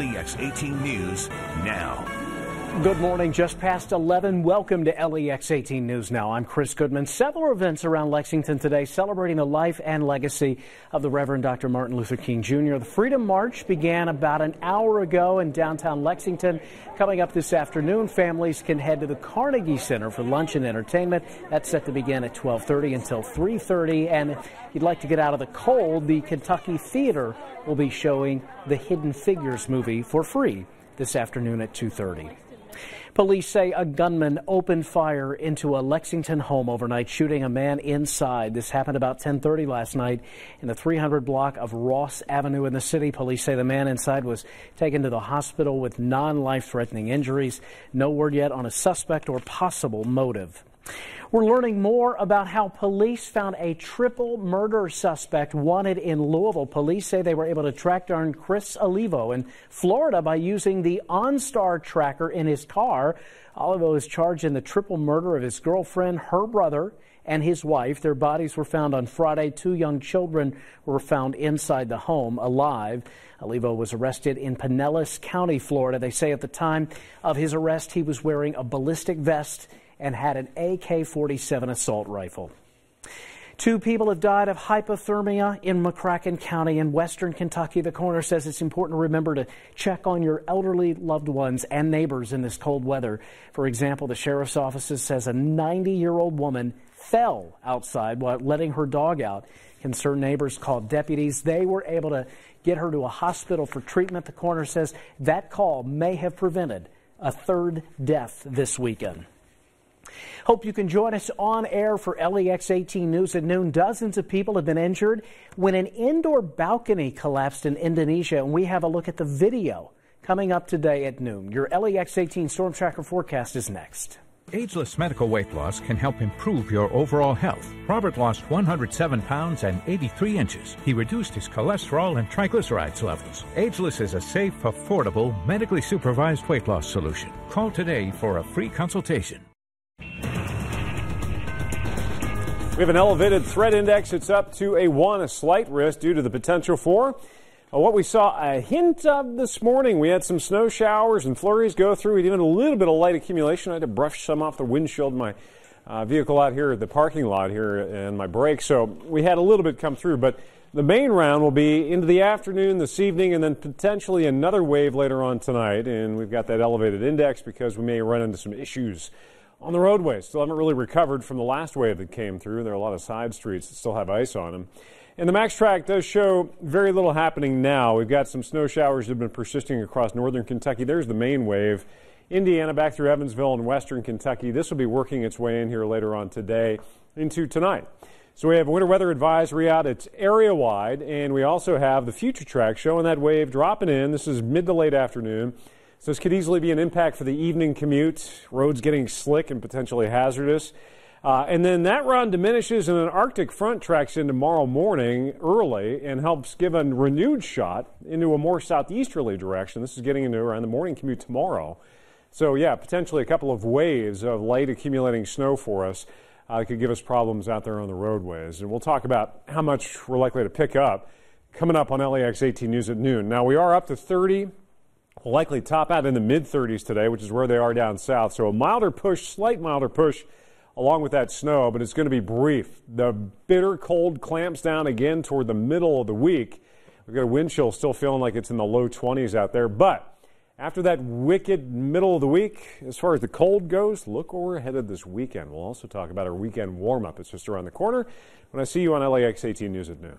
LEX 18 News now. Good morning, just past 11. Welcome to LEX 18 News Now. I'm Chris Goodman. Several events around Lexington today celebrating the life and legacy of the Reverend Dr. Martin Luther King Jr. The Freedom March began about an hour ago in downtown Lexington. Coming up this afternoon, families can head to the Carnegie Center for lunch and entertainment. That's set to begin at 12:30 until 3:30. And if you'd like to get out of the cold, the Kentucky Theater will be showing the Hidden Figures movie for free this afternoon at 2:30. Police say a gunman opened fire into a Lexington home overnight, shooting a man inside. This happened about 10:30 last night in the 300 block of Ross Avenue in the city. Police say the man inside was taken to the hospital with non-life-threatening injuries. No word yet on a suspect or possible motive. We're learning more about how police found a triple murder suspect wanted in Louisville. Police say they were able to track down Chris Olivo in Florida by using the OnStar tracker in his car. Olivo is charged in the triple murder of his girlfriend, her brother, and his wife. Their bodies were found on Friday. 2 young children were found inside the home alive. Olivo was arrested in Pinellas County, Florida. They say at the time of his arrest, he was wearing a ballistic vest and had an AK-47 assault rifle. 2 people have died of hypothermia in McCracken County in western Kentucky. The coroner says it's important to remember to check on your elderly loved ones and neighbors in this cold weather. For example, the sheriff's office says a 90-year-old woman fell outside while letting her dog out. Concerned neighbors called deputies. They were able to get her to a hospital for treatment. The coroner says that call may have prevented a 3rd death this weekend. Hope you can join us on air for LEX 18 News at noon. Dozens of people have been injured when an indoor balcony collapsed in Indonesia, and we have a look at the video coming up today at noon. Your LEX 18 Storm Tracker forecast is next. Ageless medical weight loss can help improve your overall health. Robert lost 107 pounds and 83 inches. He reduced his cholesterol and triglycerides levels. Ageless is a safe, affordable, medically supervised weight loss solution. Call today for a free consultation. We have an elevated threat index. It's up to a 1, a slight risk due to the potential for what we saw a hint of this morning. We had some snow showers and flurries go through. We had even a little bit of light accumulation. I had to brush some off the windshield of my vehicle out here at the parking lot here and my brakes. So we had a little bit come through. But the main round will be into the afternoon, this evening, and then potentially another wave later on tonight. And we've got that elevated index because we may run into some issues on the roadways. Still haven't really recovered from the last wave that came through. There are a lot of side streets that still have ice on them. And the max track does show very little happening now. We've got some snow showers that have been persisting across northern Kentucky. There's the main wave. Indiana back through Evansville and western Kentucky. This will be working its way in here later on today into tonight. So we have a winter weather advisory out. It's area-wide. And we also have the future track showing that wave dropping in. This is mid to late afternoon. So this could easily be an impact for the evening commute, roads getting slick and potentially hazardous. And then that run diminishes and an Arctic front tracks in tomorrow morning early and helps give a renewed shot into a more southeasterly direction. This is getting into around the morning commute tomorrow. So, yeah, potentially a couple of waves of light accumulating snow for us could give us problems out there on the roadways. And we'll talk about how much we're likely to pick up coming up on LEX 18 News at noon. Now, we are up to 30. Will likely top out in the mid-30s today, which is where they are down south. So a milder push, slight milder push along with that snow, but it's going to be brief. The bitter cold clamps down again toward the middle of the week. We've got a wind chill still feeling like it's in the low 20s out there. But after that wicked middle of the week, as far as the cold goes, look where we're headed this weekend. We'll also talk about our weekend warm-up. It's just around the corner when I see you on LEX 18 News at noon.